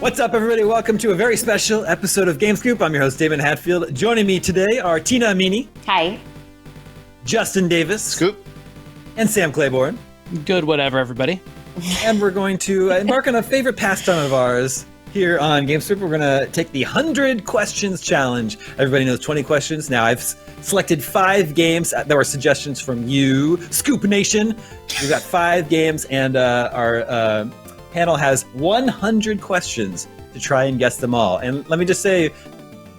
What's up, everybody? Welcome to a very special episode of Game Scoop. I'm your host, Damon Hatfield. Joining me today are Tina Amini. Hi. Justin Davis. Scoop. And Sam Claiborne. Good whatever, everybody. And we're going to embark on a favorite pastime of ours here on Game Scoop. We're going to take the 100 Questions Challenge. Everybody knows 20 questions. Now, I've selected 5 games. There were suggestions from you, Scoop Nation. We've got 5 games, and our panel has 100 questions to try and guess them all. And let me just say,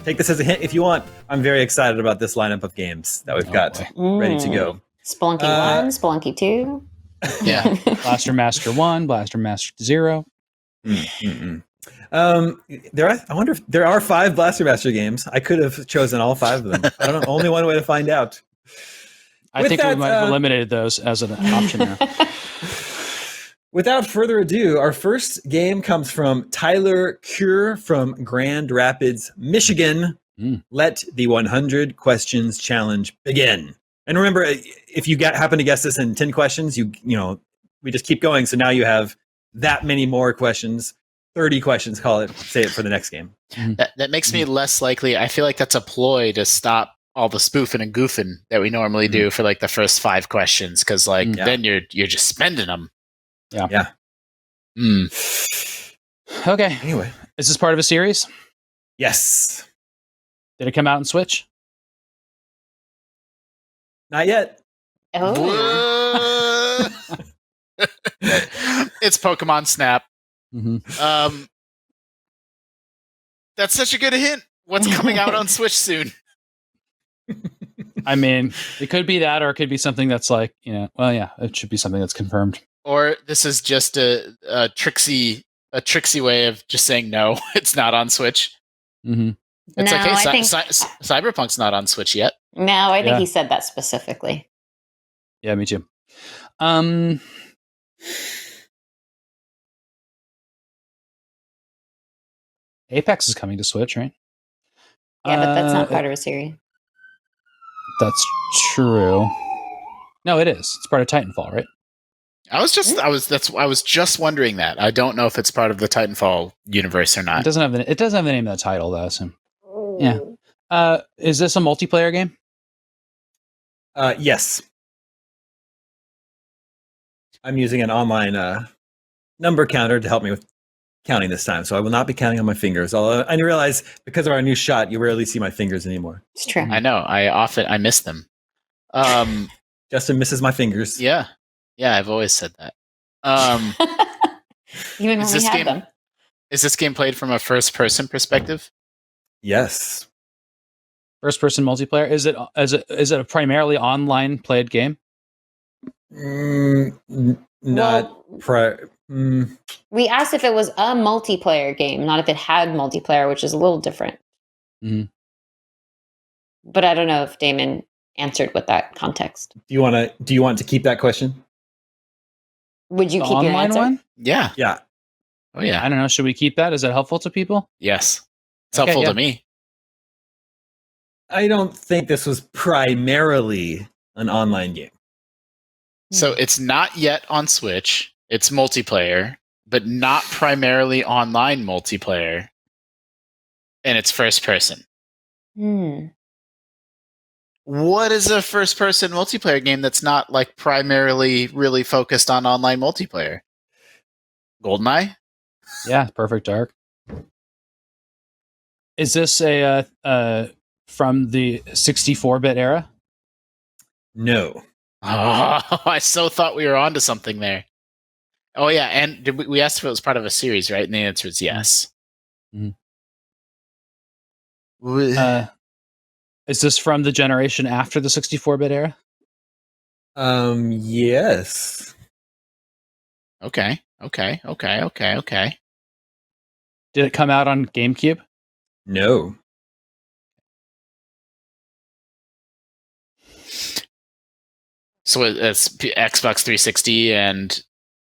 take this as a hint if you want. I'm very excited about this lineup of games that we've got ready to go. Spelunky 1, Spelunky 2. Yeah. Blaster Master 1, Blaster Master 0. I wonder if there are 5 Blaster Master games. I could have chosen all 5 of them. I don't know. Only one way to find out. I think we might have eliminated those as an option now. Without further ado, our first game comes from Tyler Cure from Grand Rapids, Michigan. Let the 100 Questions Challenge begin. And remember, if you happen to guess this in 10 questions, you know, we just keep going. So now you have that many more questions, 30 questions, say it for the next game. That makes me less likely. I feel like that's a ploy to stop all the spoofing and goofing that we normally do for like the first 5 questions. Cause then you're just spending them. Yeah. Okay. Anyway. Is this part of a series? Yes. Did it come out on Switch? Not yet. Oh. It's Pokemon Snap. Mm-hmm. That's such a good hint. What's coming out on Switch soon? I mean, it could be that, or it could be something that's like, it should be something that's confirmed. Or this is just a tricksy way of just saying no. It's not on Switch. Mm-hmm. It's No, okay. I think- Cyberpunk's not on Switch yet. No, I think Yeah. he said that specifically. Yeah, me too. Apex is coming to Switch, right? Yeah, but that's not part of a series. That's true. No, it is. It's part of Titanfall, right? I was just wondering that. I don't know if it's part of the Titanfall universe or It not. doesn't have the name of the title, though. So. Yeah. Is this a multiplayer game? Yes. I'm using an online number counter to help me with counting this time, so I will not be counting on my fingers. Although I realize because of our new shot, you rarely see my fingers anymore. It's true. I know. I miss them. Justin misses my fingers. Yeah, I've always said that. Even when Is we this had game- them. Is this game played from a first-person perspective? Yes. First person multiplayer? Is it a primarily online played game? We asked if it was a multiplayer game, not if it had multiplayer, which is a little different. Mhm. But I don't know if Damon answered with that context. Do you want to keep that question? Would you The keep your online answer? one? Yeah. Yeah. Oh yeah. I don't know. Should we keep that? Is that helpful to people? Yes. It's Okay, helpful yeah. to me. I don't think this was primarily an online game. So it's not yet on Switch. It's multiplayer, but not primarily online multiplayer. And it's first person. What is a first person multiplayer game that's not like primarily really focused on online multiplayer? GoldenEye? Yeah, Perfect Dark. Is this a from the 64-bit era? No. Oh, I so thought we were onto something there. Oh yeah, and we asked if it was part of a series, right? And the answer is yes. Mhm. Is this from the generation after the 64-bit era? Yes. Okay. Did it come out on GameCube? No. So it's Xbox 360 and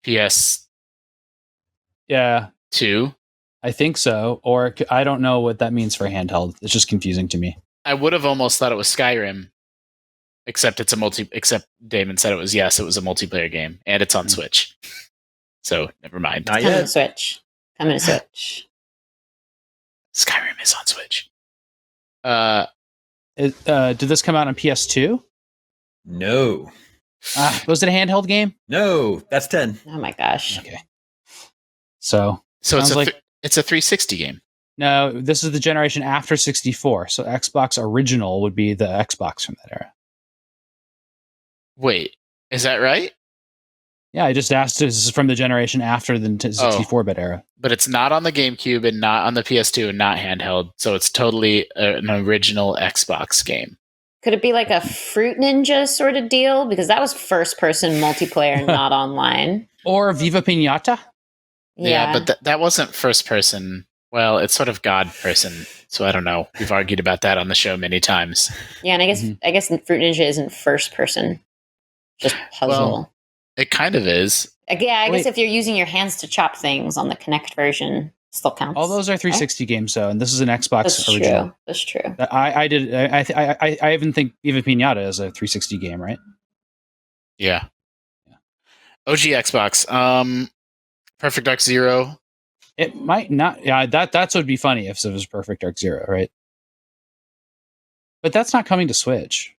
PS2. Yeah, I think so. Or I don't know what that means for handheld. It's just confusing to me. I would have almost thought it was Skyrim, except except Damon said it was a multiplayer game, and it's on Switch. So never mind. Not Coming to yet. Switch. Coming to Switch. Skyrim is on Switch. Did this come out on PS2? No. Was it a handheld game? No. That's 10. Oh my gosh. Okay. So So sounds it's a 360 game. no, this is the generation after 64. So Xbox original would be the Xbox from that era. Wait, is that right? Yeah, I just asked. This is from the generation after the 64-bit era. But it's not on the GameCube and not on the PS2 and not handheld. So it's totally an original Xbox game. Could it be like a Fruit Ninja sort of deal? Because that was first person multiplayer, not online. Or Viva Pinata? Yeah, but that wasn't first person. Well, it's sort of God person. So I don't know. We've argued about that on the show many times. Yeah, and I guess Fruit Ninja isn't first person, just puzzle. Well, it kind of is. Yeah, I guess if you're using your hands to chop things on the Kinect version, still counts. All those are 360 games, though, and this is an Xbox original. That's true. I even think Viva Pinata is a 360 game, right? Yeah. OG Xbox. Perfect Dark Zero. It might not. Yeah, that would be funny if it was Perfect Dark Zero, right? But that's not coming to Switch.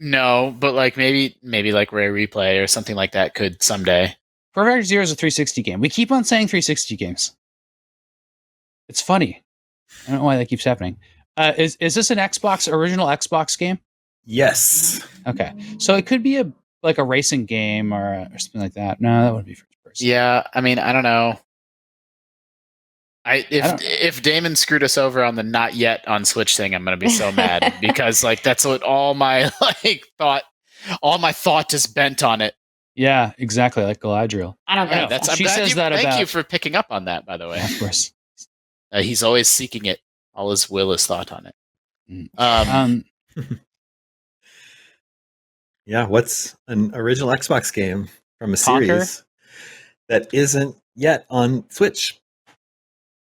No, but like maybe like Rare Replay or something like that could someday. Perfect Dark Zero is a 360 game. We keep on saying 360 games. It's funny. I don't know why that keeps happening. Is this an original Xbox game? Yes. Okay, so it could be a racing game or something like that. No, that would be first person. Yeah, I mean, I don't know. If Damon screwed us over on the not yet on Switch thing, I'm gonna be so mad because like that's what all my thought is bent on it. Yeah, exactly, like Galadriel. I don't think Thank you for picking up on that, by the way. Of course. He's always seeking it. All his will is thought on it. Yeah, what's an original Xbox game from a Conker? series that isn't yet on Switch?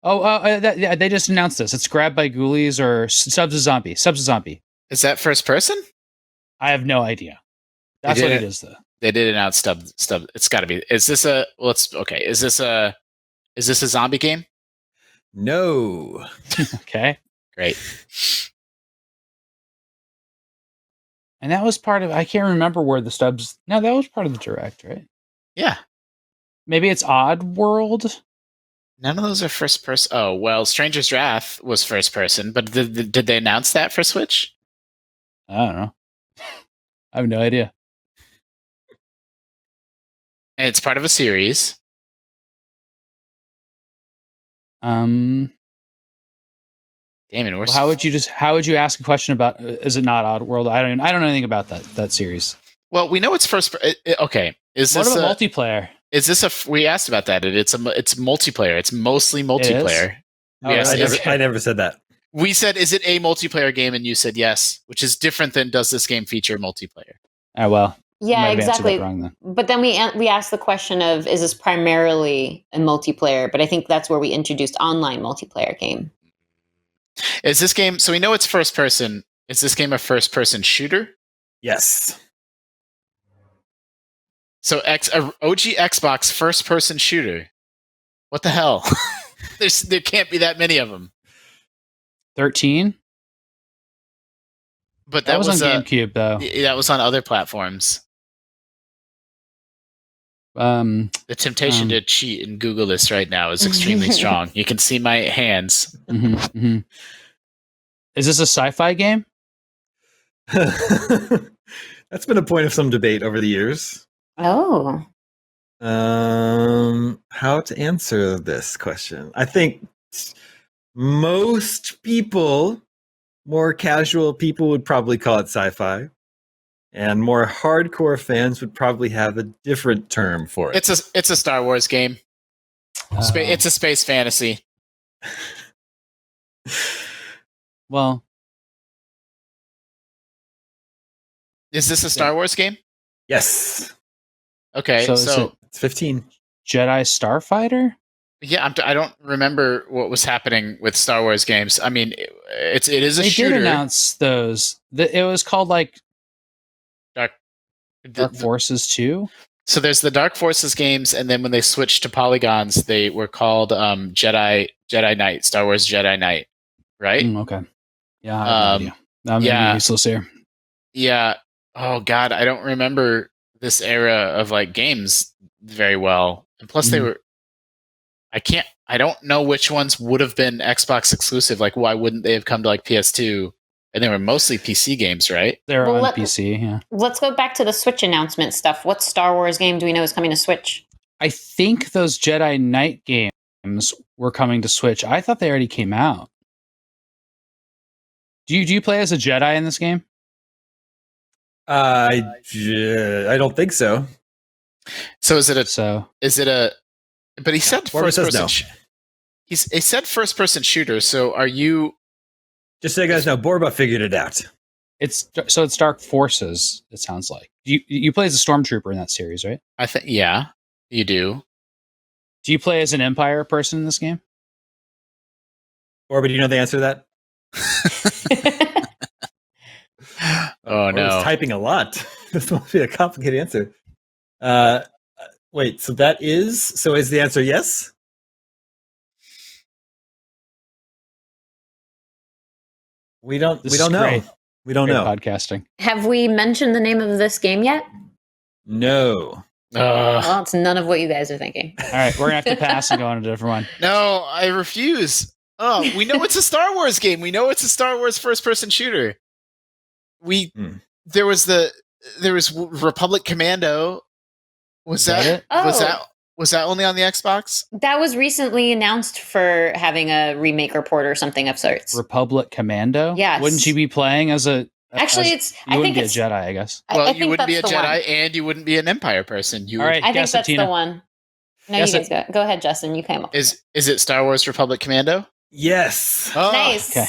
They just announced this. It's Grabbed by Ghoulies or Subs a Zombie. Subs a Zombie. Is that first person? I have no idea. That's what it is, though. They did announce Stub. It's got to be. Is this a? Well, it's okay. Is this a zombie game? No. Okay. Great. And that was part of. I can't remember where the stubs. No, that was part of the direct, right? Yeah. Maybe it's Odd World. None of those are first person. Oh well, Stranger's Wrath was first person, but did they announce that for Switch? I don't know. I have no idea. And it's part of a series. Damon, how would you ask a question about? Is it not Odd World? I don't know anything about that series. Well, we know it's first. Okay, what about multiplayer? Is this we asked about that? It's multiplayer. It's mostly multiplayer. I never said that. We said, is it a multiplayer game? And you said yes, which is different than does this game feature multiplayer? Oh well. Yeah, exactly. Wrong, but then we asked the question of, is this primarily a multiplayer? But I think that's where we introduced online multiplayer game. Is this game? So we know it's first person. Is this game a first person shooter? Yes. So OG Xbox first person shooter. What the hell? There can't be that many of them. 13. But that was on GameCube, though. That was on other platforms. The temptation to cheat and Google this right now is extremely strong. You can see my hands. Mm-hmm, mm-hmm. Is this a sci-fi game? That's been a point of some debate over the years. Oh. How to answer this question? I think most people, more casual people, would probably call it sci-fi, and more hardcore fans would probably have a different term for it. It's a Star Wars game. It's a space fantasy. Well, is this a Star Wars game? Yes. Okay, so it's 15. Jedi Starfighter? Yeah, I don't remember what was happening with Star Wars games. I mean, it is a shooter. They did announce those. It was called like Dark Forces 2. So there's the Dark Forces games, and then when they switched to polygons, they were called Jedi Jedi Knight, Star Wars Jedi Knight, right? Okay. Yeah, I have no idea. I'm yeah. useless here. Yeah. Oh God, I don't remember this era of like games very well. And plus, they were. I don't know which ones would have been Xbox exclusive. Like, why wouldn't they have come to like PS2? And they were mostly PC games, right? They're on PC. Yeah. Let's go back to the Switch announcement stuff. What Star Wars game do we know is coming to Switch? I think those Jedi Knight games were coming to Switch. I thought they already came out. Do you play as a Jedi in this game? I don't think so. So is it a? But he said Barbara first says person. no. He said first person shooter. So are you? Just so you guys know, Borba figured it out. It's Dark Forces. It sounds like you play as a stormtrooper in that series, right? I think yeah, you do. Do you play as an Empire person in this game? Borba, do you know the answer to that? Oh Borba's no! typing a lot. This must be a complicated answer. Wait, so is the answer yes? We don't know. Great. We don't Great know. podcasting. Have we mentioned the name of this game yet? No. Well, it's none of what you guys are thinking. All right, we're gonna have to pass and go on a different one. No, I refuse. Oh, we know it's a Star Wars game. We know it's a Star Wars first-person shooter. There was Republic Commando. Was that it? Was that only on the Xbox? That was recently announced for having a remake or port or something of sorts. Republic Commando. Yes. Wouldn't you be playing as a? Actually, you I wouldn't think be a it's Jedi, I guess. Well, I you think wouldn't be a that's the Jedi, one. and you wouldn't be an Empire person. You All right, I think guess that's it, Tina. the one. No, Guess you guys go ahead, Justin. You came up. Is it Star Wars Republic Commando? Yes. Oh, Nice. Okay.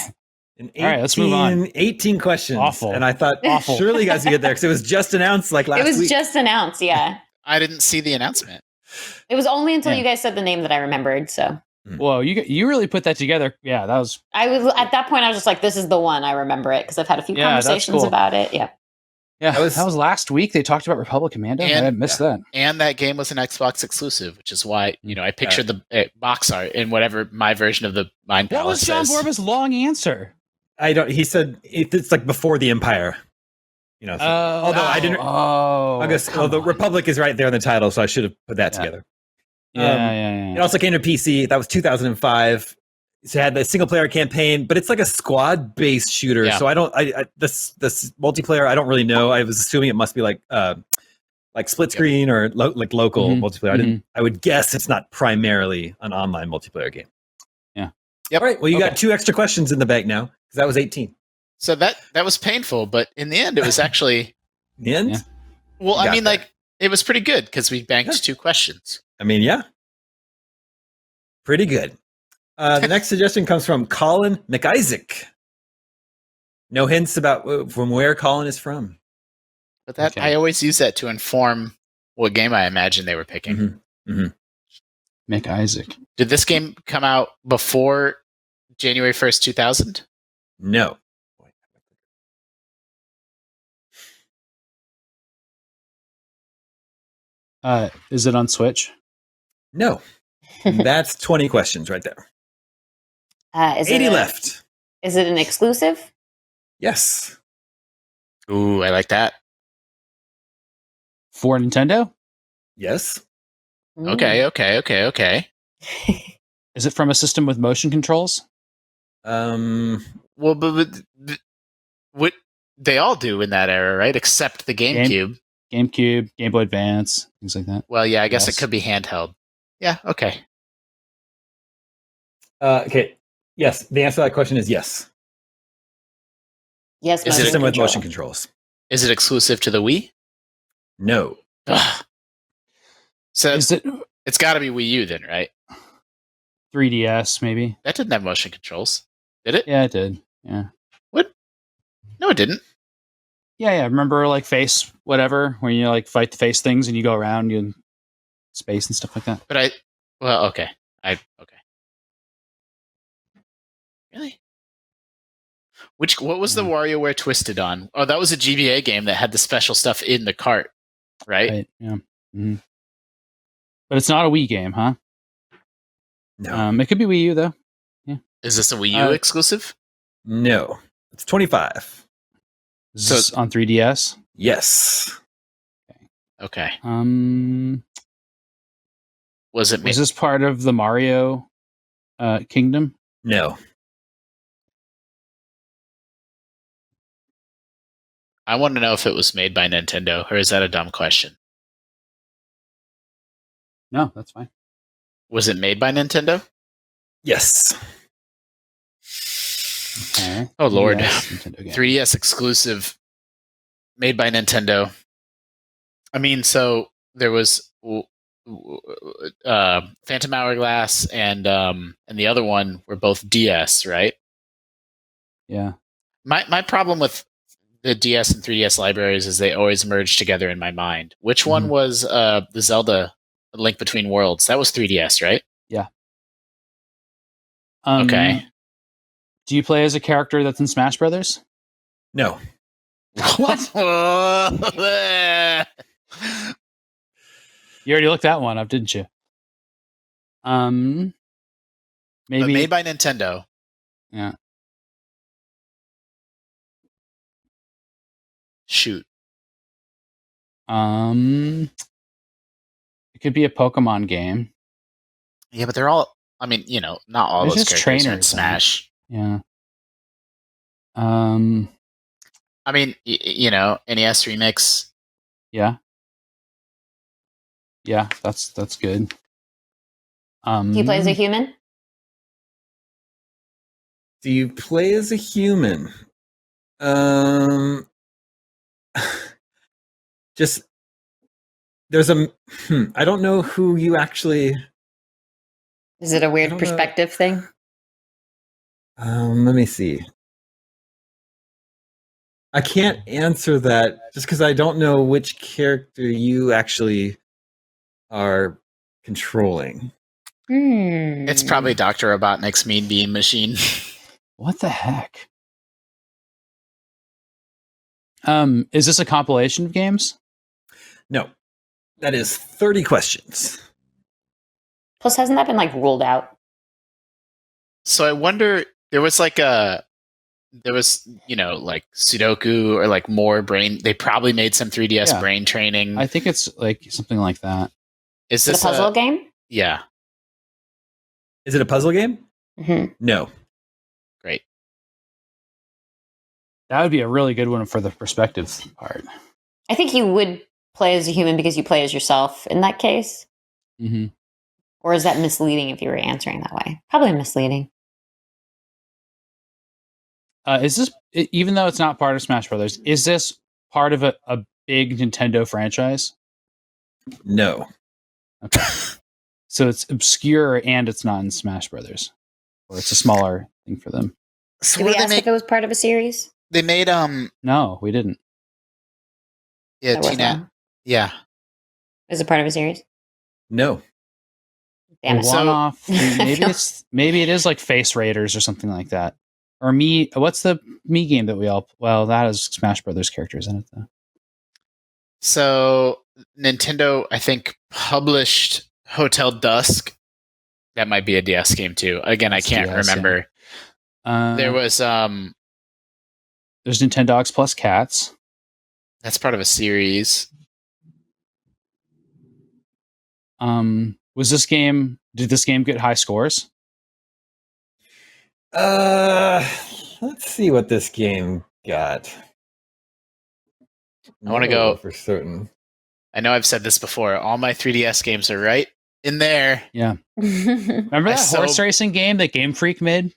All right, let's move on. 18 questions. Awful. And I thought, Awful. surely you guys would get there because it was just announced like last It was week. just announced, yeah. I didn't see the announcement. It was only until Yeah. you guys said the name that I remembered. So Whoa, you really put that together. Yeah, that was. I was at that point. I was just like, "This is the one." I remember it because I've had a few Yeah, that's conversations cool. about it. Yeah. Yeah, That was- that was last week. They talked about Republic Commando. And- I missed that. And that game was an Xbox exclusive, which is why I pictured the box art in whatever my version of the Mind What was Palace John says. Borba's long answer? He said it's like before the Empire. You know, although I didn't. Oh, I guess the Republic is right there in the title, so I should have put that Yeah. together. Yeah. It also came to PC. That was 2005. So it had the single player campaign, but it's like a squad based shooter. Yeah. So this multiplayer, I don't really know. I was assuming it must be like split screen or local Mhm. multiplayer. I would guess it's not primarily an online multiplayer game. Yeah. Yep. All right. Well, you Okay. got 2 extra questions in the bank now because that was 18. So that was painful, but in the end, it was actually In the end, Yeah. well. You I got mean, there. like it was pretty good because we banked Yeah. 2 questions. I mean, yeah, pretty good. The next suggestion comes from Colin McIsaac. No hints about from where Colin is from. But that Okay. I always use that to inform what game I imagine they were picking. Mhm. Mick Isaac. Did this game come out before January 1st, 2000? No. Is it on Switch? No. That's 20 questions right there. Is 80 it left. Is it an exclusive? Yes. Ooh, I like that. For Nintendo? Yes. Okay. Is it from a system with motion controls? Um. Well, but what they all do in that era, right? Except the GameCube. GameCube, Game Boy Advance, things like that. Well, yeah, I guess Yes. it could be handheld. Yeah. Okay. Okay. Yes. The answer to that question is yes. Yes. Is it System with control. motion controls. Is it exclusive to the Wii? No. Ugh. So Is it it's got to be Wii U then, right? 3DS, maybe? That didn't have motion controls, did it? Yeah, it did. Yeah. No, it didn't. Yeah. Remember, like, face, whatever, when you, like, fight the face things and you go around in space and stuff like that? But okay. Okay. Really? What was the WarioWare Twisted on? Oh, that was a GBA game that had the special stuff in the cart, right? Yeah. hmm But it's not a Wii game, huh? No. It could be Wii U, though. Is this a Wii U exclusive? No. It's 25. Is this on 3DS? Yes. Okay. Was this part of the Mario Kingdom? No. I want to know if it was made by Nintendo, or is that a dumb question? No, that's fine. Was it made by Nintendo? Yes. Okay. Oh, Lord. 3DS exclusive, made by Nintendo. I mean, so there was Phantom Hourglass and the other one were both DS, right? Yeah. My problem with the DS and 3DS libraries is they always merge together in my mind. Which one was the Zelda Link Between Worlds? That was 3DS, right? Yeah. Okay. Do you play as a character that's in Smash Brothers? No. What? You already looked that one up, didn't you? Maybe But made by Nintendo. Yeah. Shoot. It could be a Pokemon game. Yeah, but they're all. I mean, not all There's those just characters are in trainers, Smash. Yeah. I mean, NES remix. Yeah. Yeah, that's good. He plays a human. Do you play as a human? Just there's I don't know who you actually. Is it a weird perspective thing? Let me see. I can't answer that just because I don't know which character you actually are controlling. It's probably Dr. Robotnik's Mean Bean Machine. What the heck? Is this a compilation of games? No. That is 30 questions. Plus, hasn't that been ruled out? So I wonder, there was Sudoku or more brain. They probably made some 3DS brain training. I think it's something like that. Is this a puzzle game? Yeah. Is it a puzzle game? Mm-hmm. No. Great. That would be a really good one for the perspective part. I think you would play as a human because you play as yourself in that case. Mm-hmm. Or is that misleading if you were answering that way? Probably misleading. Is this, even though it's not part of Smash Brothers, is this part of a big Nintendo franchise? No. Okay. So it's obscure and it's not in Smash Brothers. Or it's a smaller thing for them. So Did we ask if it was part of a series? They made No, we didn't. Yeah, That was Tina. wrong. Yeah. Is it part of a series? No. Damn it. One off. I feel- Maybe it is like Face Raiders or something like that. Or what's the Me game that we all, well, that is Smash Brothers characters in it though. So Nintendo, I think, published Hotel Dusk. That might be a DS game too. Again, I can't DS, remember. There was there's Nintendogs plus Cats. that's part of a series. Did this game get high scores? Let's see what this game got. I want to go for certain. I know I've said this before. All my 3DS games are right in there. Yeah. Remember that horse racing game that Game Freak made?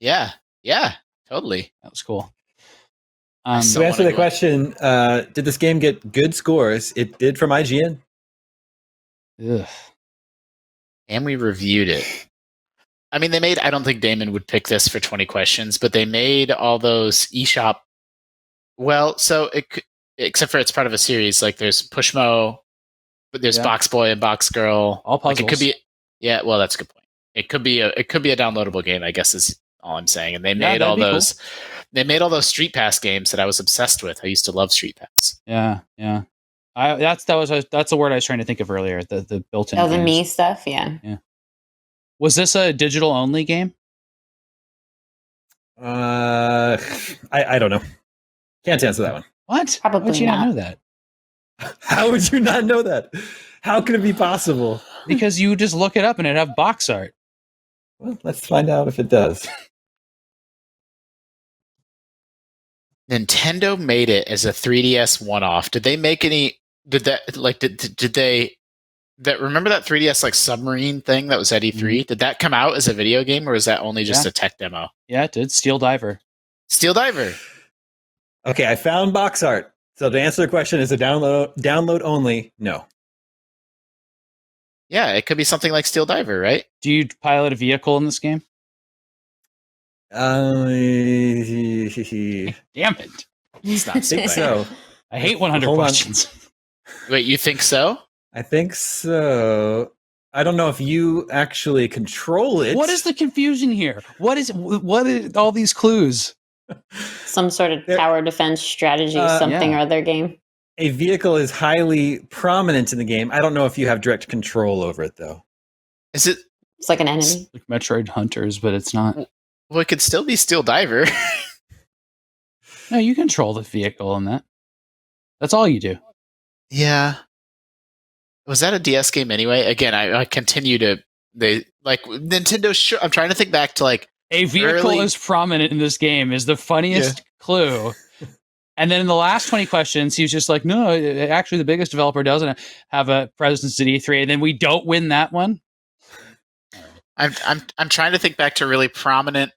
Yeah, totally. That was cool. To answer the question, did this game get good scores? It did from IGN. Ugh. And we reviewed it. I mean, I don't think Damon would pick this for 20 questions, but they made all those eShop. Well, so except for it's part of a series, there's Pushmo, but there's Box Boy and Box Girl. All puzzles. It could be, well, that's a good point. It could be a downloadable game, I guess is all I'm saying. And they made all those, they made all those Street Pass games that I was obsessed with. I used to love Street Pass. Yeah. That's the word I was trying to think of earlier. The built-in. The Me stuff, yeah. Was this a digital only game? I don't know. Can't answer that one. What? Probably How would you not not. know that? How would you not know that? How could it be possible? Because you just look it up and it'd have box art. Well, let's find out if it does. Nintendo made it as a 3DS one-off. Did they make any? Did that like did they? That remember that 3DS like submarine thing that was at E3? Did that come out as a video game or was that only just Yeah. a tech demo? Yeah, it did. Steel Diver. Steel Diver. Okay, I found box art. So to answer the question, is it download only? No. Yeah, it could be something like Steel Diver, right? Do you pilot a vehicle in this game? I Damn it. It's not think Steel Diver. so. I hate 100 Hold on. questions. Wait, you think so? I think so. I don't know if you actually control it. What is the confusion here? What is all these clues? Some sort of There- tower defense strategy, something Yeah. or other game. A vehicle is highly prominent in the game. I don't know if you have direct control over it though. Is it? It's like an enemy. Like Metroid Hunters, but it's not. Well, it could still be Steel Diver. No, you control the vehicle in that. That's all you do. Yeah. Was that a DS game anyway? Again, I continue to they like Nintendo. I'm trying to think back to like A vehicle Early- is prominent in this game is the funniest clue. And then in the last 20 questions, he was just like, no, actually the biggest developer doesn't have a presence at E3. And then we don't win that one. I'm trying to think back to really prominent.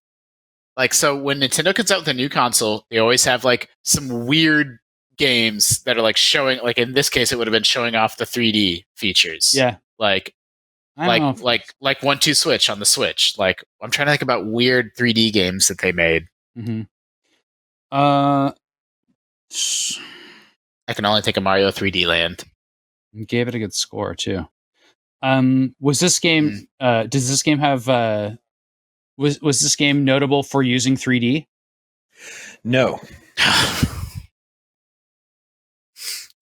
Like, so when Nintendo comes out with a new console, they always have like some weird games that are like showing, like in this case, it would have been showing off the 3D features. Yeah. Like, I don't know. like 1-2 Switch on the Switch. Like, I'm trying to think about weird 3D games that they made. Mm-hmm. I can only think of Mario 3D Land. Gave it a good score too. Was this game? Does this game have? Was this game notable for using 3D? No.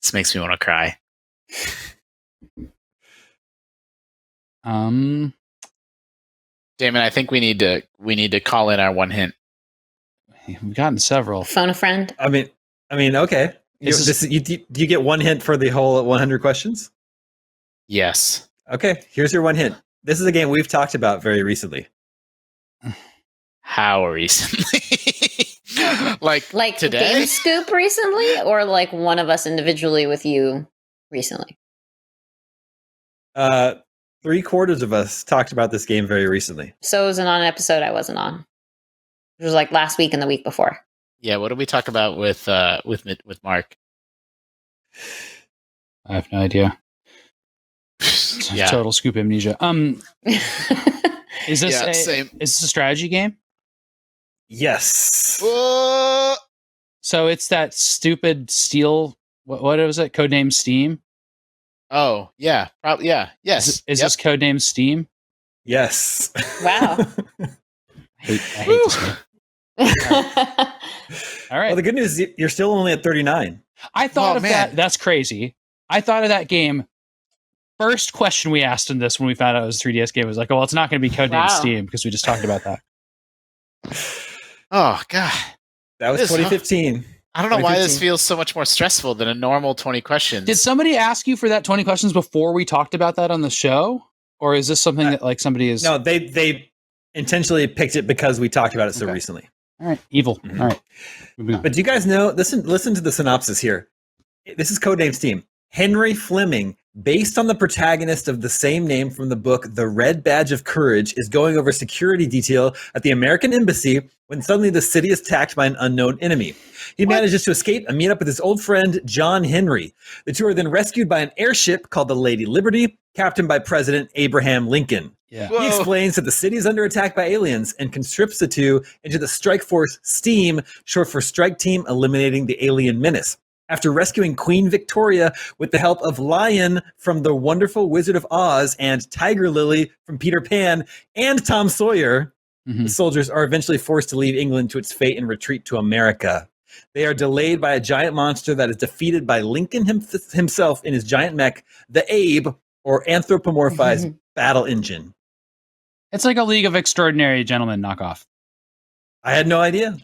This makes me want to cry. Damon, I think we need to call in our one hint. We've gotten several. Phone a friend. I mean, okay. Is this- Do you get one hint for the whole 100 questions? Yes. Okay, here's your one hint. This is a game we've talked about very recently. How recently? like today? Game Scoop recently, or like one of us individually with you recently? 3/4 of us talked about this game very recently. So it wasn't on an episode I wasn't on. It was like last week and the week before. Yeah. What did we talk about with Mark? I have no idea. Yeah. Total scoop amnesia. Is this Yeah, a, same. is this a strategy game? Yes. So it's that stupid Steel. What was it? Codename Steam. Oh yeah, probably yeah. Yes. Is Yep. this Codename Steam? Yes. Wow. I hate this game. All right. Well, the good news is you're still only at 39. I thought Oh, of man. that. That's crazy. I thought of that game. First question we asked in this when we found out it was a 3DS game was like, oh, well, it's not going to be Codename Wow. Steam because we just talked about that. Oh god. That was It is, huh? 2015. I don't know why this 2015. feels so much more stressful than a normal 20 questions. Did somebody ask you for that 20 questions before we talked about that on the show? Or is this something that like somebody is... No, they intentionally picked it because we talked about it so Okay. recently. All right. Evil. Mhm. All right. Moving on. But do you guys know? Listen to the synopsis here. This is Codename Steam. Henry Fleming, based on the protagonist of the same name from the book The Red Badge of Courage, is going over security detail at the American Embassy when suddenly the city is attacked by an unknown enemy. He manages to escape and meet up with his old friend, John Henry. The two are then rescued by an airship called the Lady Liberty, captained by President Abraham Lincoln. Yeah. Whoa. He explains that the city is under attack by aliens and conscripts the two into the Strike Force STEAM, short for Strike Team Eliminating the Alien Menace. After rescuing Queen Victoria with the help of Lion from The Wonderful Wizard of Oz and Tiger Lily from Peter Pan and Tom Sawyer, Mhm. the soldiers are eventually forced to leave England to its fate and retreat to America. They are delayed by a giant monster that is defeated by Lincoln himself in his giant mech, the Abe, or anthropomorphized battle engine. It's like a League of Extraordinary Gentlemen knockoff. I had no idea.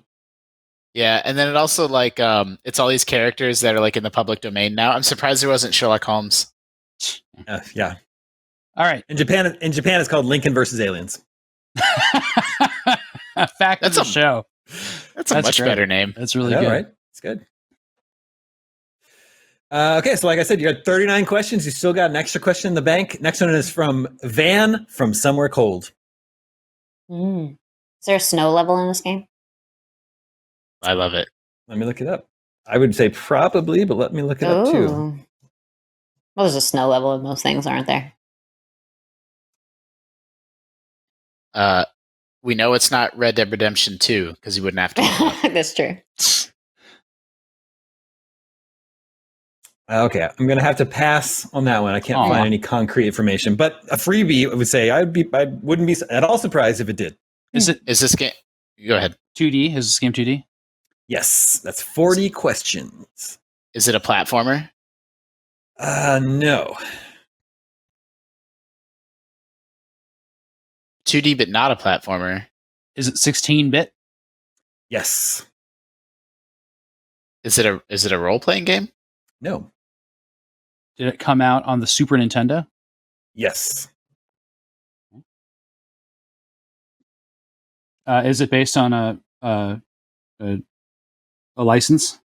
Yeah, and then it also like it's all these characters that are like in the public domain now. I'm surprised there wasn't Sherlock Holmes. Yeah. All right. In Japan, it's called Lincoln versus Aliens. Fact of That's the a- show. That's a That's much great. better name. That's really I know, good. right? It's good. Okay, so like I said, you got 39 questions. You still got an extra question in the bank. Next one is from Van from Somewhere Cold. Is there a snow level in this game? I love it. Let me look it up. I would say probably, but let me look it up too. Ooh. Well, there's a snow level in most things, aren't there? We know it's not Red Dead Redemption 2 because you wouldn't have to. That's true. Okay, I'm gonna have to pass on that one. I can't Aw. find any concrete information, but a freebie I would say I wouldn't be at all surprised if it did. Is it Is this game? Go ahead. 2D? Is this game 2D? Yes, that's 40 questions. Is it a platformer? No. 2D, but not a platformer. Is it 16-bit? Yes. Is it a role playing game? No. Did it come out on the Super Nintendo? Yes. Is it based on a license?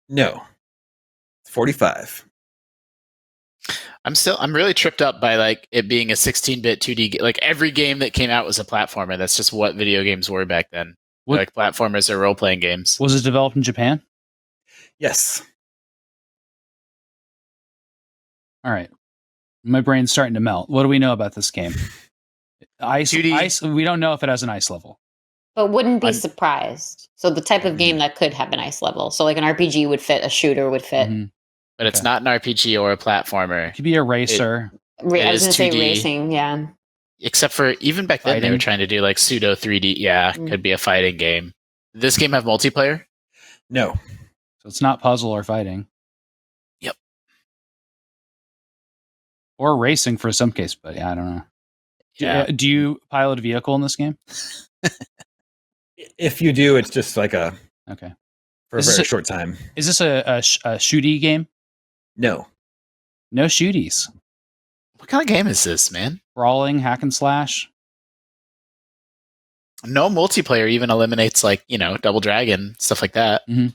No. 45. I'm really tripped up by like it being a 16-bit 2D. Like every game that came out was a platformer. That's just what video games were back then. What- Like platformers or role playing games. Was it developed in Japan? Yes. All right. My brain's starting to melt. What do we know about this game? Ice. 2D. Ice. We don't know if it has an ice level. But wouldn't be I'm- surprised. So the type of game that could have an ice level. So like an RPG would fit, a shooter would fit. Mhm. But it's Okay. not an RPG or a platformer. It could be a racer. It I was is going to say 2D. racing, yeah. Except for even back then they Fighting. were trying to do like pseudo 3D. Yeah, Mm. could be a fighting game. Did this game have multiplayer? No. So it's not puzzle or fighting. Yep. Or racing for some case, but yeah, I don't know. Yeah. Do you pilot a vehicle in this game? If you do, it's just like a Okay. for a Is this very a- short time. Is this a shooty game? No. No shooties. What kind of game is this, man? Brawling, hack and slash. No multiplayer even eliminates like, Double Dragon, stuff like that. Mhm.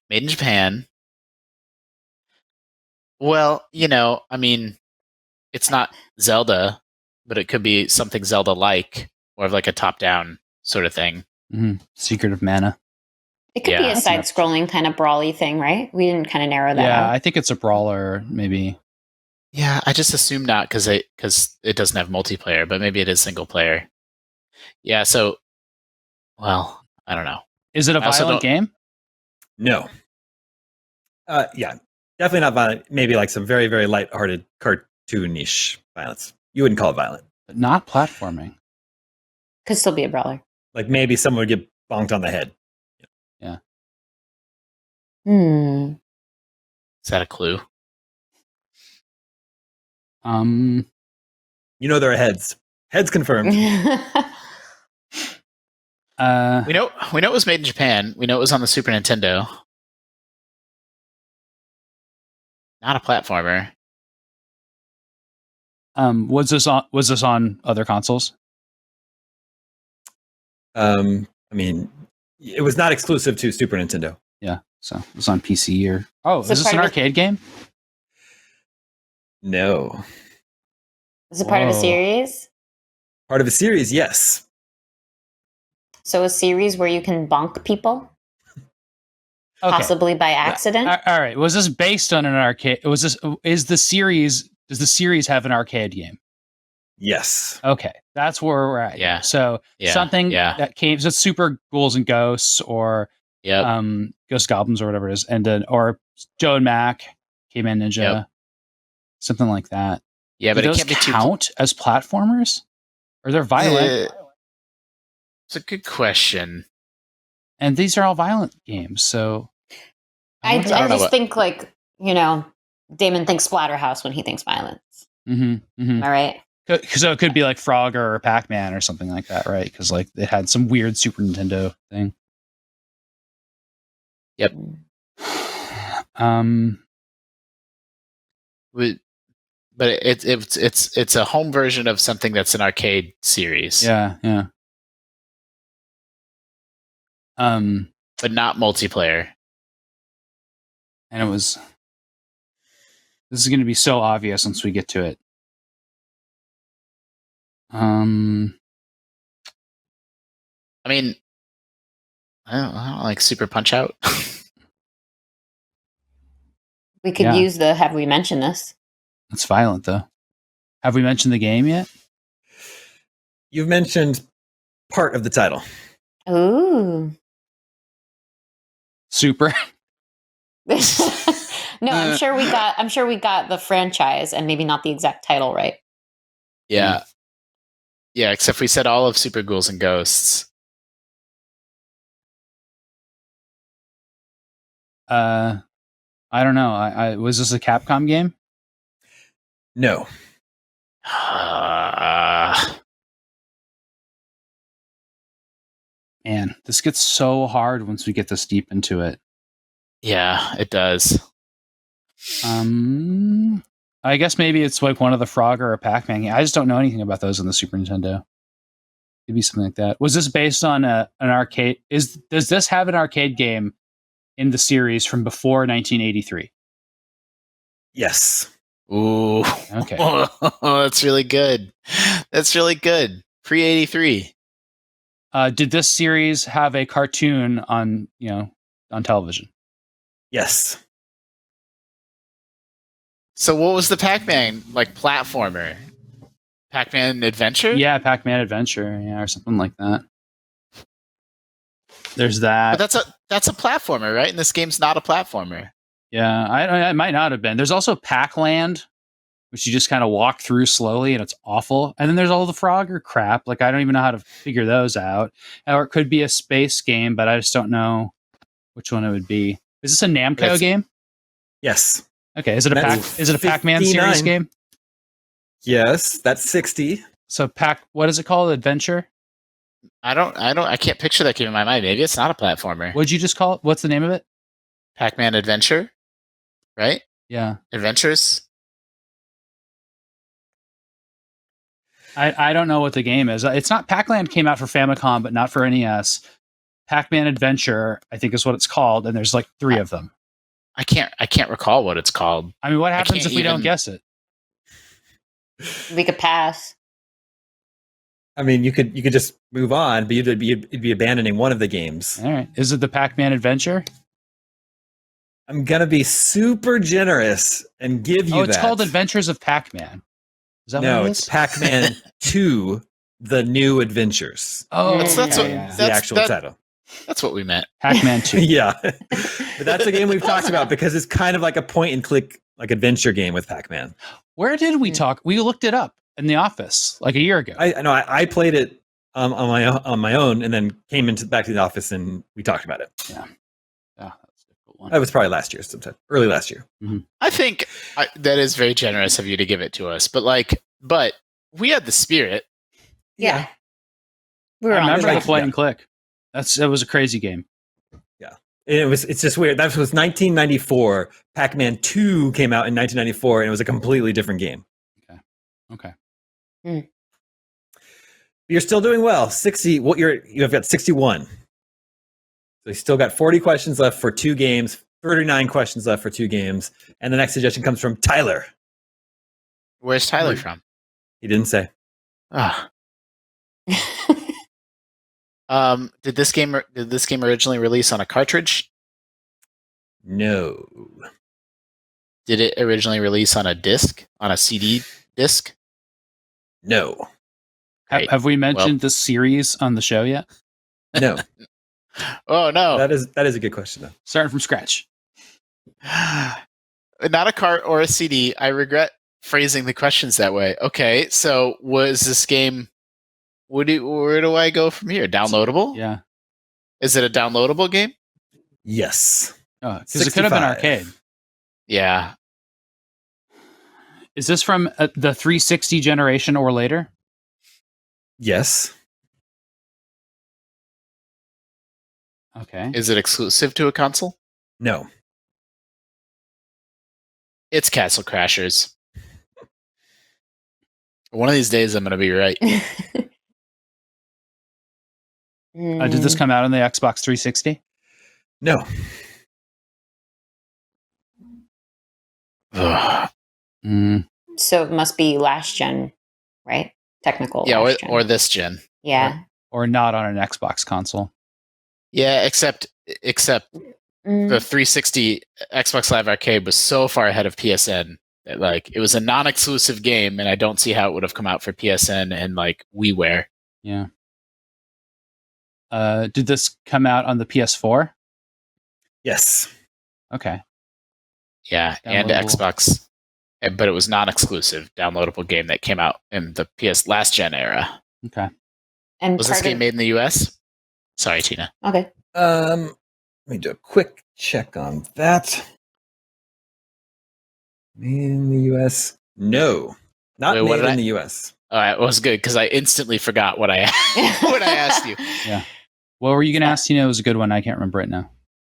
Made in Japan. Well, it's not Zelda, but it could be something Zelda-like, more of like a top-down sort of thing. Secret of Mana. It could be Yeah. a side-scrolling kind of brawly thing, right? We didn't kind of narrow that Yeah, out. I think it's a brawler, maybe. Yeah, I just assume not because it doesn't have multiplayer, but maybe it is single player. Yeah, so, well, I don't know. Is it a I also violent don't- game? No. Yeah. Definitely not violent. Maybe like some very, very light-hearted cartoonish violence. You wouldn't call it violent. But not platforming. Could still be a brawler. Like maybe someone would get bonked on the head. Is that a clue? Um, You know there are heads. Heads confirmed. uh, We know it was made in Japan. We know it was on the Super Nintendo. Not a platformer. was this on other consoles? I mean, it was not exclusive to Super Nintendo. Yeah, so it was on PC or So is this an part of arcade game? No. Is it part of a Whoa. series? Part of a series, yes. So a series where you can bonk people, Okay. possibly by accident? All right. Was this based on an arcade? Does the series have an arcade game? Yes. Okay, that's where we're at. Yeah. So Yeah. something Yeah. that came, so Super Ghouls and Ghosts or Yep. Ghost Goblins or whatever it is, and then or Joe and Mac, Caveman Ninja, Yep. something like that. Yeah, but Do it those can't be too count as platformers, or they're violent? It's a good question. And these are all violent games. So I don't know just what- think like, Damon thinks Splatterhouse when he thinks violence. hmm Am I right? So it could be like Frogger or Pac-Man or something like that, right? Because like it had some weird Super Nintendo thing. Yep. But it's a home version of something that's an arcade series. Yeah. But not multiplayer. And it was. This is going to be so obvious once we get to it. I mean, I don't like Super Punch Out. We could use the have we mentioned this? It's violent though. Have we mentioned the game yet? You've mentioned part of the title. Ooh. Super. No, I'm sure we got the franchise and maybe not the exact title right. Yeah. Yeah, except we said all of Super Ghouls and Ghosts. I don't know. I was this a Capcom game? No. Man, this gets so hard once we get this deep into it. Yeah, it does. I guess maybe it's like one of the Frogger or Pac-Man games. I just don't know anything about those on the Super Nintendo. Maybe something like that. Was this based on an arcade? Does this have an arcade game in the series from before 1983? Yes. Ooh. Okay. That's really good. That's really good. Pre-83. Did this series have a cartoon on television? Yes. So what was the Pac-Man platformer? Pac-Man Adventure? Yeah, Pac-Man Adventure, or something like that. There's that. But that's a platformer, right? And this game's not a platformer. Yeah, it might not have been. There's also Pac-Land, which you just kind of walk through slowly, and it's awful. And then there's all the Frogger crap. Like, I don't even know how to figure those out. Or it could be a space game, but I just don't know which one it would be. Is this a Namco game? Yes. Okay. Is it a Pac-Man 59. series game? Yes, that's 60. So what is it called? Adventure? I can't picture that game in my mind. Maybe it's not a platformer. What'd you just call it? What's the name of it? Pac-Man Adventure, right? Yeah. Adventures. I don't know what the game is. It's not Pac-Land came out for Famicom, but not for NES. Pac-Man Adventure, I think is what it's called, and there's like 3 of them. I can't recall what it's called. I mean, what happens if we don't guess it? We could pass. I mean, you could just move on, but you'd be abandoning one of the games. All right. Is it the Pac-Man Adventure? I'm gonna be super generous and give you that. Oh, it's called Adventures of Pac-Man. Is that no, what it it's is? Pac-Man 2: The New Adventures. Oh, that's the actual title. That's what we meant. Pac-Man 2. Yeah, but that's a game we've talked about because it's kind of like a point-and-click adventure game with Pac-Man. Where did we talk? We looked it up in the office like a year ago. I know I played it on my own, and then came back to the office and we talked about it. Yeah, that's a difficult one. That was probably last year, sometime early last year. Mm-hmm. I think that is very generous of you to give it to us, but we had the spirit. Yeah. We I were on remember track. the point and click. That was a crazy game. Yeah, it's just weird. That was 1994. Pac-Man 2 came out in 1994, and it was a completely different game. Okay. You're still doing well. 60. You've got 61. So you still got 40 questions left for 2 games. 39 questions left for 2 games. And the next suggestion comes from Tyler. Where's Tyler from? He didn't say. Did this game originally release on a cartridge? No. Did it originally release on a disc? On a CD disc? No. Great. Have we mentioned the series on the show yet? No. Oh no. That is a good question though. Starting from scratch. Not a cart or a CD. I regret phrasing the questions that way. Okay, so was this game? Where do I go from here? Downloadable? Yeah. Is it a downloadable game? Yes. Because it could have been 65. arcade. Yeah. Is this from the 360 generation or later? Yes. Okay. Is it exclusive to a console? No. It's Castle Crashers. One of these days, I'm going to be right. Did this come out on the Xbox 360? No. Ugh. So it must be last gen, right? Technical. Yeah, last gen. or this gen. Yeah. Or not on an Xbox console? Yeah, except the 360 Xbox Live Arcade was so far ahead of PSN that like it was a non-exclusive game, and I don't see how it would have come out for PSN and like WiiWare. Yeah. Did this come out on the PS4? Yes. Okay. Yeah, and Downloadable. Xbox, but it was non-exclusive downloadable game that came out in the PS last gen era. Okay. And Was this game made in the US? Sorry, Tina. Okay. Let me do a quick check on that. In the US? No. Not Wait, what made did in I- the US. All right, it was good because I instantly forgot what I what I asked you. What were you going to ask? Tina? It was a good one. I can't remember it now.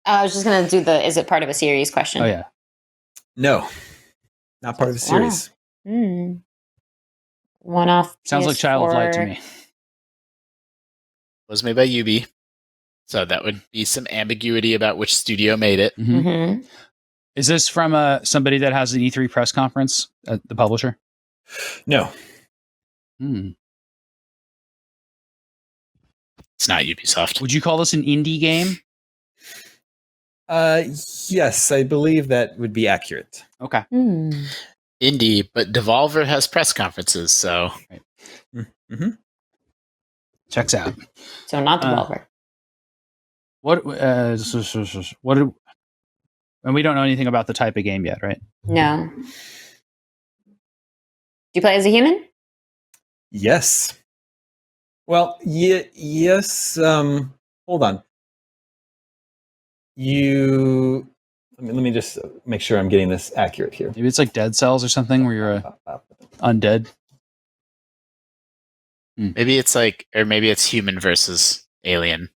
I was just gonna do the is it part of a series question. Oh, yeah. No. Not part of the Wow. series. One off. Sounds like Child of Light to PS4. me. Was made by Ubi, so that would be some ambiguity about which studio made it. Mhm. Mhm. Is this from somebody that has an E3 press conference, the publisher? No. It's not Ubisoft. Would you call this an indie game? Yes, I believe that would be accurate. Okay. Hmm. Indie, but Devolver has press conferences, so Mm-hmm. Checks out. So not Devolver. What? What? And we don't know anything about the type of game yet, right? No. Do you play as a human? Yes. Well, yes. Hold on. Let me just make sure I'm getting this accurate here. Maybe it's like Dead Cells or something, where you're undead. maybe it's like, or maybe it's human versus alien,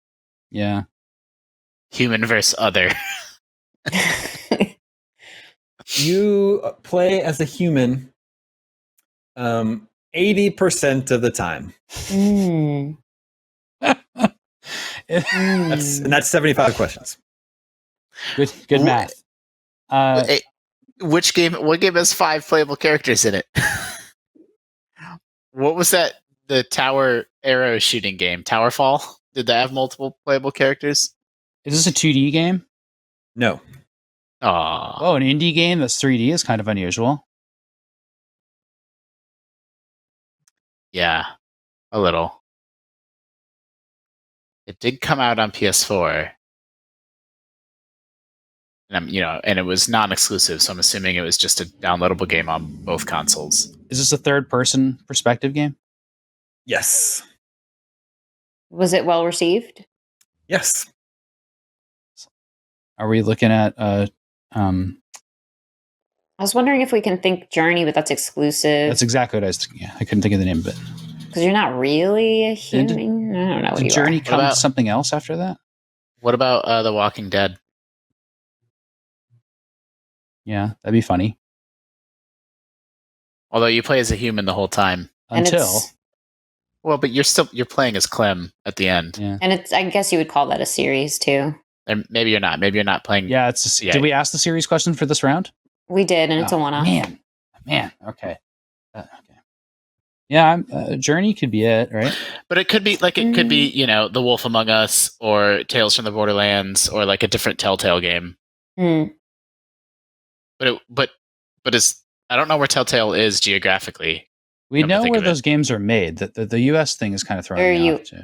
Yeah. human versus other. You play as a human 80% of the time. Hmm. That's 75 questions. Good math. Hey, what game has 5 playable characters in it? What was that? The tower arrow shooting game, Towerfall? Did that have multiple playable characters? Is this a 2D game? No. Aw. Oh, an indie game that's 3D is kind of unusual. Yeah, a little. It did come out on PS4. And and it was non-exclusive, so I'm assuming it was just a downloadable game on both consoles. Is this a third-person perspective game? Yes. Was it well received? Yes. Are we looking at I was wondering if we can think Journey, but that's exclusive. That's exactly what I was thinking. Yeah, I couldn't think of the name of it. Because you're not really a And human. I don't know what Did you Journey are. come about- to something else after that? What about The Walking Dead? Yeah, that'd be funny. Although you play as a human the whole time. And Until it's- Well, but you're playing as Clem at the end. yeah, And it's, I guess you would call that a series too. And maybe you're not. Maybe you're not playing. yeah. It's Yeah. Did we ask the series question for this round? We did, and it's a Oh, one-off. Man. Okay. Okay. Yeah, Journey could be it, right? But it could be The Wolf Among Us or Tales from the Borderlands or like a different Telltale game. Hmm. But it's I don't know where Telltale is geographically. We Come to know think where of it. those games are made. The U.S. thing is kind of throwing They're me you- off too.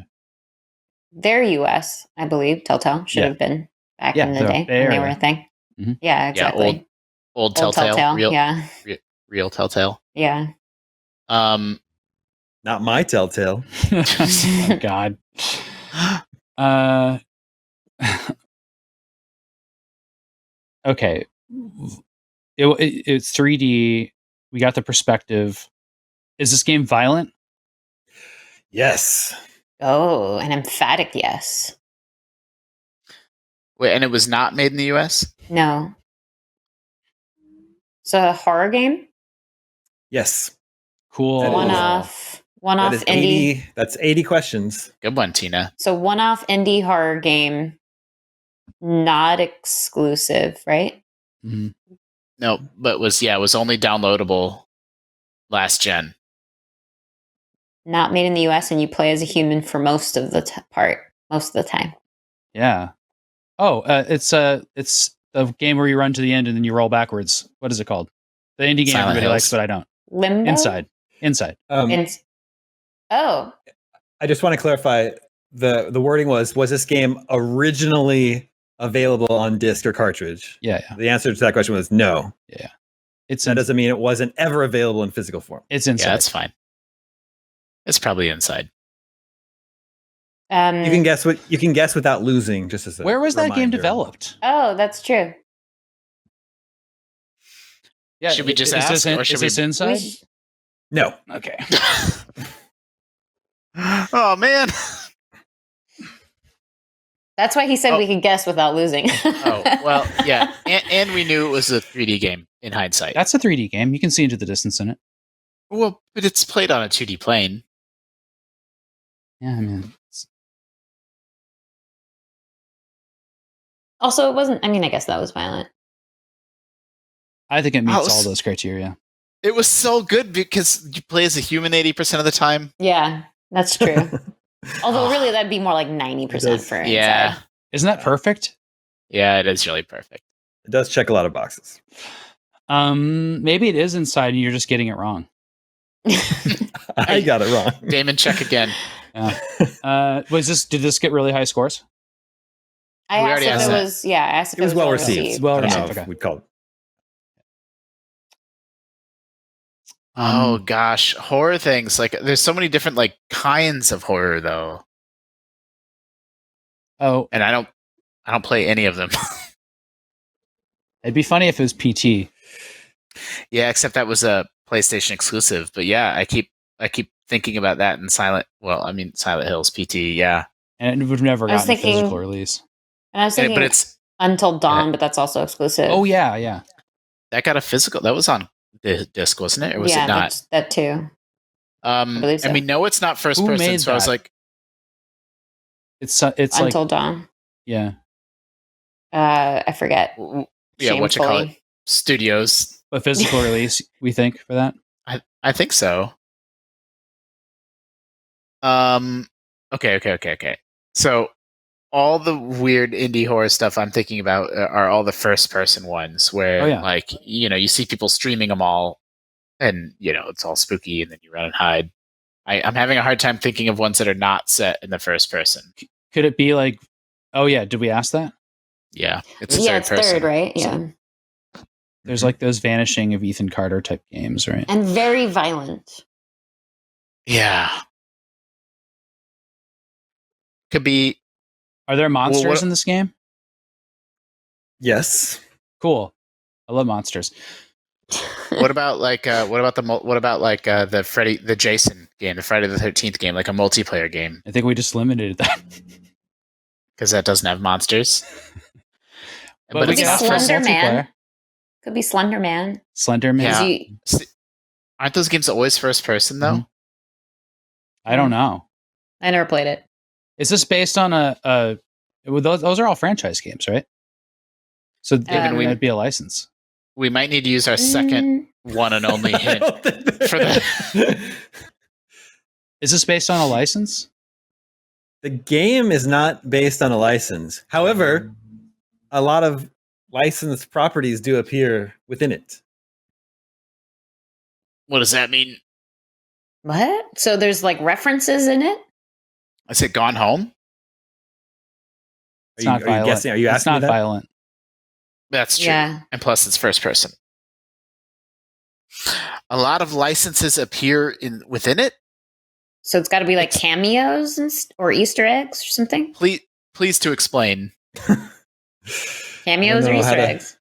They're US, I believe. Telltale should Yeah. have been back Yeah, in the they're day Bay when they Area. were a thing. Mhm. Yeah, exactly. old Old Telltale, real Yeah. real Telltale. Yeah. Not my Telltale. Oh, God. Okay. It's 3D. We got the perspective. Is this game violent? Yes. Oh, an emphatic yes. Wait, and it was not made in the US? No. It's a horror game. Yes. Cool. That One is- off That is indie. 80. That's 80 questions. Good one, Tina. So one off indie horror game, not exclusive, right? Mhm. No, but was only downloadable last gen. Not made in the US, and you play as a human for most of the time. Yeah. Oh, it's the game where you run to the end and then you roll backwards. What is it called? The indie game Silent everybody Hills. likes, but I don't. Limbo. Inside. Oh, I just want to clarify the wording was this game originally available on disc or cartridge? Yeah. The answer to that question was no. It's That doesn't mean it wasn't ever available in physical form. it's inside. Yeah, that's fine. It's probably inside. You can guess without losing. Just as a Where was that game reminder. developed? Oh, that's true. Yeah. Should we just is ask, this in- or should is this we- inside? No. Okay. Oh man. That's why he said Oh. we could guess without losing. Oh well, yeah, and we knew it was a 3D game in hindsight. That's a 3D game. You can see into the distance in it. Well, but it's played on a 2D plane. Yeah, I mean, it's- Also, it wasn't. I mean, I guess that was violent. I think it meets Oh, all those criteria. It was so good because you play as a human 80% of the time. Yeah, that's true. Although, really, that'd be more like 90% does- for inside. Yeah, Isn't that perfect? yeah, it is really perfect. It does check a lot of boxes. Maybe it is inside and you're just getting it wrong. I got it wrong. Damon, check again. Did this get really high scores? I We asked already if asked it that. was. Yeah, I asked if It was well received. It's well I don't know received, if okay. we'd call it. Oh gosh, horror things. Like there's so many different like kinds of horror though. Oh, And I don't play any of them. it'd be funny if it was PT. Yeah, except that was a PlayStation exclusive. But yeah, I keep thinking about that in Silent Hills PT, yeah. And it would have never I was gotten a thinking- physical release. And I was thinking But it's Until Dawn, but that's also exclusive. Oh, yeah. that got a physical, that was on the disc, wasn't it? Or was yeah, it not? that too. believe so. And we know it's not first Who person, made so I was that? like, It's like, Until Dawn. yeah. I forget. yeah, what you call it? Shamefully. Studios. A physical release, we think, for that. I think so. Okay. So all the weird indie horror stuff I'm thinking about are all the first person ones where Oh, yeah. like, you see people streaming them all and, it's all spooky and then you run and hide. I'm having a hard time thinking of ones that are not set in the first person. Could it be like, oh, yeah, did we ask that? Yeah. It's Yeah, third it's person. third, right? So- Yeah. There's like those Vanishing of Ethan Carter type games, right? And very violent. Yeah. Could be Are there monsters what- in this game? Yes. Cool. I love monsters. what about the Jason game, the Friday the 13th game, like a multiplayer game, I think we just limited that. because that doesn't have monsters. But, we it's can ask for Slender Man. multiplayer. Could be Slender Man. Slender Man. Yeah. 'Cause you- See, aren't those games always first person though? Mhm. I don't know. I never played it. Is this based on a well, those are all franchise games, right? So it'd be a license. We might need to use our second one and only I hint don't think- for that. Is this based on a license? The game is not based on a license. However, a lot of licensed properties do appear within it. What does that mean? What? So there's like references in it? I said Gone Home. It's not Are you violent. guessing? Are you It's asking me not that? violent. That's true. Yeah. And plus, it's first person. A lot of licenses appear within it. So it's got to be like cameos or Easter eggs or something? Please to explain. Cameos or know how Easter to- eggs?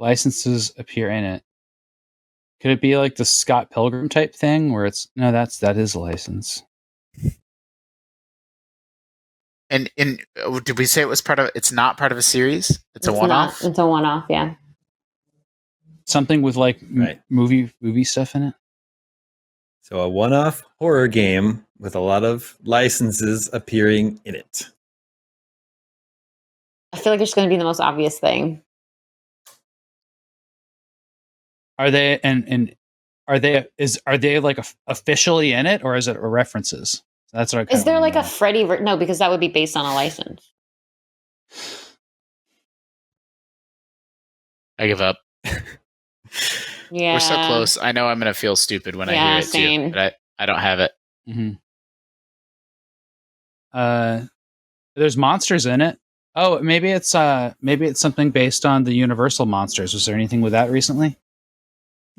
licenses appear in it. Could it be like the Scott Pilgrim type thing where that is a license? And did we say it's not part of a series? It's a one-off? It's a one-off, yeah. Something with like Right. movie stuff in it? So a one-off horror game with a lot of licenses appearing in it. I feel like it's going to be the most obvious thing. Are they are they like officially in it, or is it references? That's what I kinda Is there wanna like know. a Freddy? No, because that would be based on a license. I give up. Yeah, We're so close. I know I'm going to feel stupid when I hear it same. too, but I don't have it. Mm-hmm. There's monsters in it. Oh, maybe it's something based on the Universal monsters. Was there anything with that recently?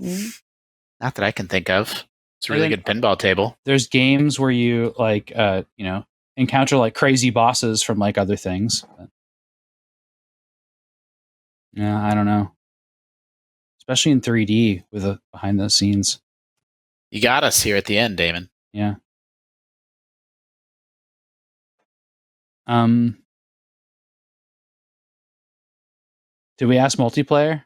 Mhm. Not that I can think of. It's a I really think- good pinball table. There's games where you like encounter like crazy bosses from like other things. But yeah, I don't know. Especially in 3D with a behind the scenes. You got us here at the end, Damon. Yeah. Did we ask multiplayer?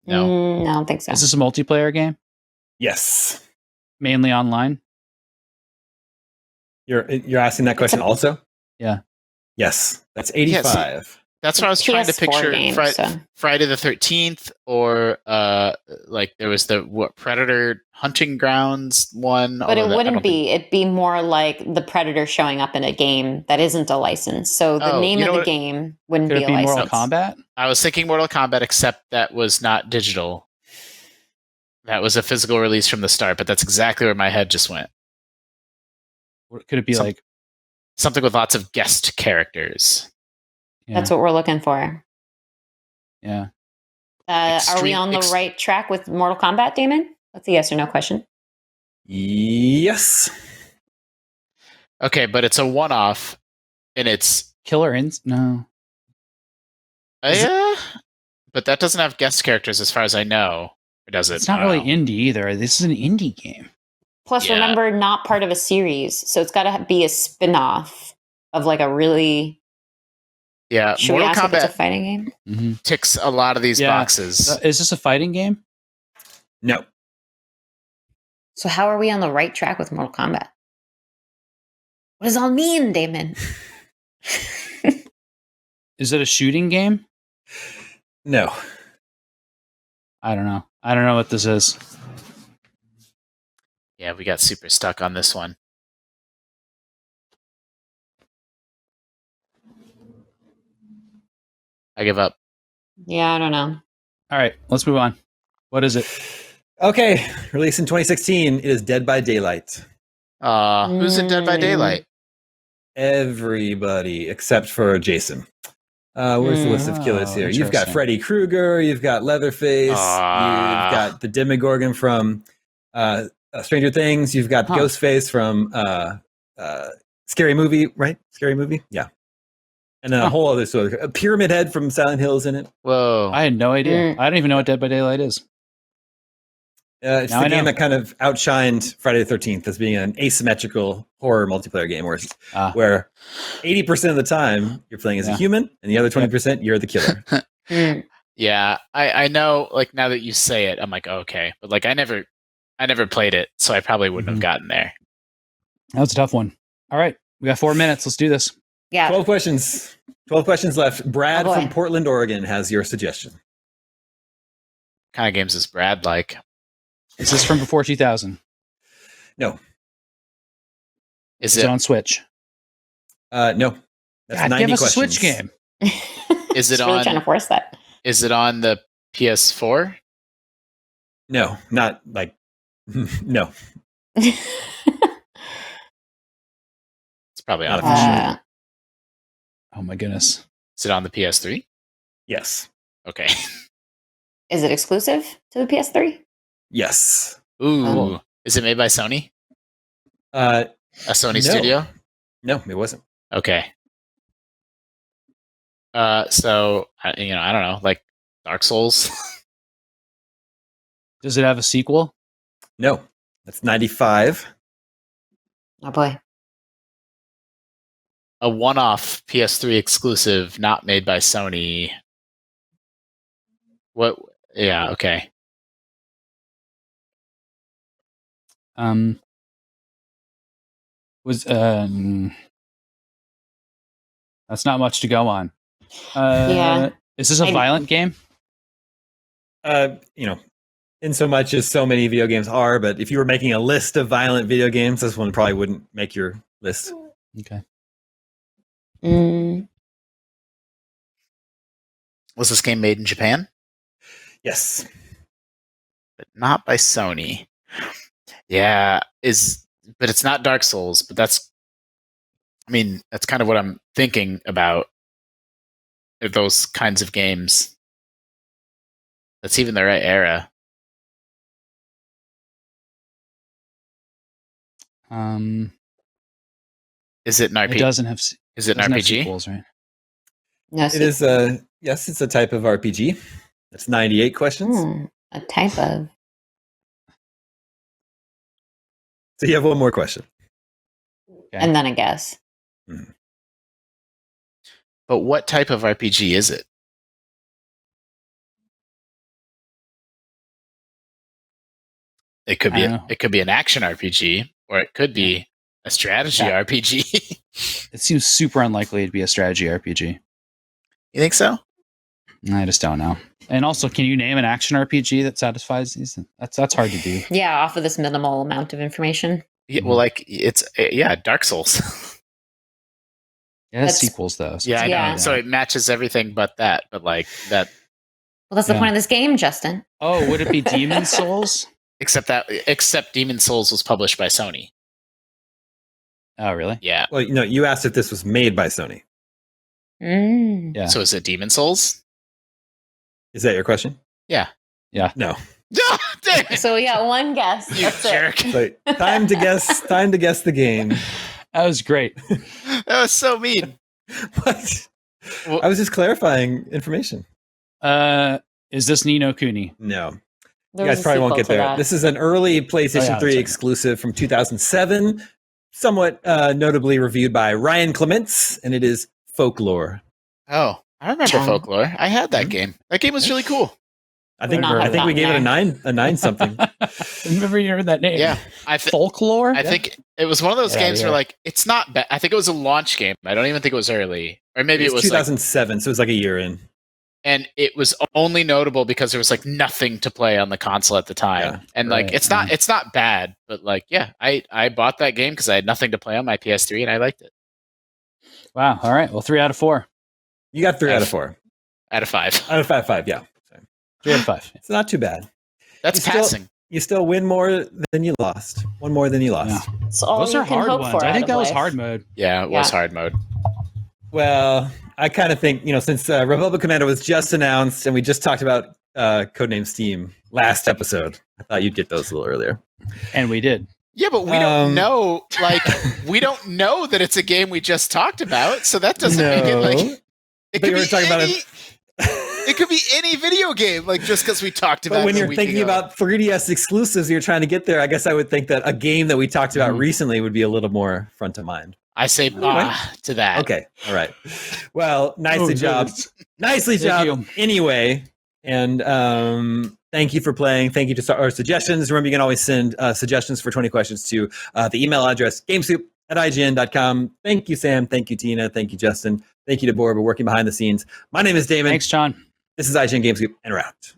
No. I don't think so. Is this a multiplayer game? Yes. Mainly online? You're asking that question also? Yeah. Yes. That's 85. That's what I was trying to PS4 picture. game, so. Friday the 13th, or like there was the Predator Hunting Grounds one. But it although I wouldn't don't think- be. It'd be more like the Predator showing up in a game that isn't a license. So the Oh, name you know of the what? game wouldn't Could be it a be license. Mortal Kombat? I was thinking Mortal Kombat, except that was not digital. That was a physical release from the start, but that's exactly where my head just went. Or could it be Some- like Something with lots of guest characters. yeah, That's what we're looking for. yeah. Are we on the right track with Mortal Kombat, Damon? That's a yes or no question. Yes. Okay, but it's a one-off, and it's No. Is it? But that doesn't have guest characters as far as I know. Or does it? It's not I don't really know. indie either. This is an indie game. Plus, Yeah. remember, not part of a series. So it's got to be a spin off of like a really. Yeah, Should we Mortal ask if it's a Kombat fighting game? Mm-hmm. ticks a lot of these Yeah. boxes. Is this a fighting game? No. So, how are we on the right track with Mortal Kombat? What does it all mean, Damon? Is it a shooting game? No. I don't know. I don't know what this is. Yeah, we got super stuck on this one. I give up. Yeah, I don't know. All right, let's move on. What is it? Okay. Released in 2016, it is Dead by Daylight. Who's in Dead by Daylight? Everybody except for Jason. Where's the list of killers here? You've got interesting. Freddy Krueger, you've got Leatherface, Ah. you've got the Demogorgon from Stranger Things, you've got Huh. Ghostface from Scary Movie, right? Scary Movie? Yeah. And then a Huh. whole other sort of a Pyramid Head from Silent Hill's in it. Whoa. I had no idea. Mm. I don't even know what Dead by Daylight is. It's Now the I know. game that kind of outshined Friday the 13th as being an asymmetrical horror multiplayer game where 80% of the time you're playing as a Yeah. human and the other 20% you're the killer. Mm. Yeah, I know. Like now that you say it, I'm like, okay, but like I never played it, so I probably wouldn't Mhm. have gotten there. That was a tough one. All right, we got 4 minutes. Let's do this. Yeah. 12 questions. 12 questions left. Brad Oh, boy. from Portland, Oregon has your suggestion. What kind of games is Brad like? Is this from before 2000? No. Is Is it it on Switch? No. That's God, 90 give us questions. a Switch game. Is it It's really on- trying to force that. is it on the PS4? No, not like no. It's probably on. Not the official. Oh my goodness. Is it on the PS3? Yes. Okay. Is it exclusive to the PS3? Yes. Ooh. Oh. Is it made by Sony? Uh A Sony No. studio? no, it wasn't. Okay. So I don't know, like Dark Souls. Does it have a sequel? No, that's 95. Oh boy. A one-off PS3 exclusive, not made by Sony. What? Yeah, okay. Was that's not much to go on. Yeah. Is this a violent game? You know, in so much as so many video games are, but if you were making a list of violent video games, this one probably wouldn't make your list. Okay. Was this game made in Japan? Yes. But not by Sony. Yeah, but it's not Dark Souls, but that's kind of what I'm thinking about those kinds of games. That's even the right era. Is it an RPG? It doesn't have. Is it an doesn't have RPG? sequels, right? No, It is yes, it's a type of RPG. That's 98 questions. a type of. So you have one more question. Okay. And then a guess. But what type of RPG is it? It could be I don't know. it could be an action RPG, or it could be a strategy Yeah. RPG. It seems super unlikely to be a strategy RPG. You think so? I just don't know. And also, can you name an action RPG that satisfies these? That's hard to do. Yeah, off of this minimal amount of information. Yeah, well, like it's Dark Souls. It has That's- sequels though. So Yeah, I know. Yeah. So it matches everything but that. But like that, Well, that's the Yeah. point of this game, Justin. Oh, would it be Demon Souls? except Demon Souls was published by Sony. Oh, really? Yeah. Well, you asked if this was made by Sony. Yeah. So is it Demon Souls? Is that your question? Yeah. No. Damn it, So yeah, one guess. you That's it. jerk. So time to guess. Time to guess the game. That was great. That was so mean. What? Well- I was just clarifying information. Is this Ni no Kuni? No. There You was guys a probably won't sequel get to there. that. This is an early PlayStation that's 3 right. exclusive from 2007, somewhat notably reviewed by Ryan Clements, and it is Folklore. Oh, I remember Chum. Folklore. I had that Mhm. game. That game was really cool. I think not have we gotten gave it there. a nine something. Remember you heard that name? Yeah. Folklore. I think it was one of those Yeah, games where yeah. like it's not bad. I think it was a launch game. I don't even think it was early, or maybe it was like, 2007, so it was like a year in. and it was only notable because there was like nothing to play on the console at the time. Yeah, and like right. it's not bad, but like yeah, I bought that game because I had nothing to play on my PS3 and I liked it. Wow. All right. Well, 3 out of 4. You got 3 out of 4. Out of 5. Out of 5, yeah. 3 out of 5. It's not too bad. That's You still- passing. You still win more than you lost. One more than you lost. Yeah. It's all Those you are can hard hope ones. for I out think of that was life. hard mode. Yeah, it was Yeah. hard mode. Well, I kind of think, since Republic Commando was just announced and we just talked about Codename Steam last episode, I thought you'd get those a little earlier. And we did. Yeah, but we don't know. Like, we don't know that it's a game we just talked about, so that doesn't make it like. It But could you were be talking about any. It could be any video game, like just because we talked about. But when it a you're week thinking ago. about 3DS exclusives, you're trying to get there. I guess I would think that a game that we talked about recently would be a little more front of mind. I say to that. Okay, all right. Well, nicely Oh, job. goodness. Nicely Thank job. Anyway, and thank you for playing. Thank you to our suggestions. Remember, you can always send suggestions for 20 questions to the email address gamesoup@ign.com. Thank you, Sam. Thank you, Tina. Thank you, Justin. Thank you to Borba working behind the scenes. My name is Damon. Thanks, John. This is IGN Gamescoop, and we're out.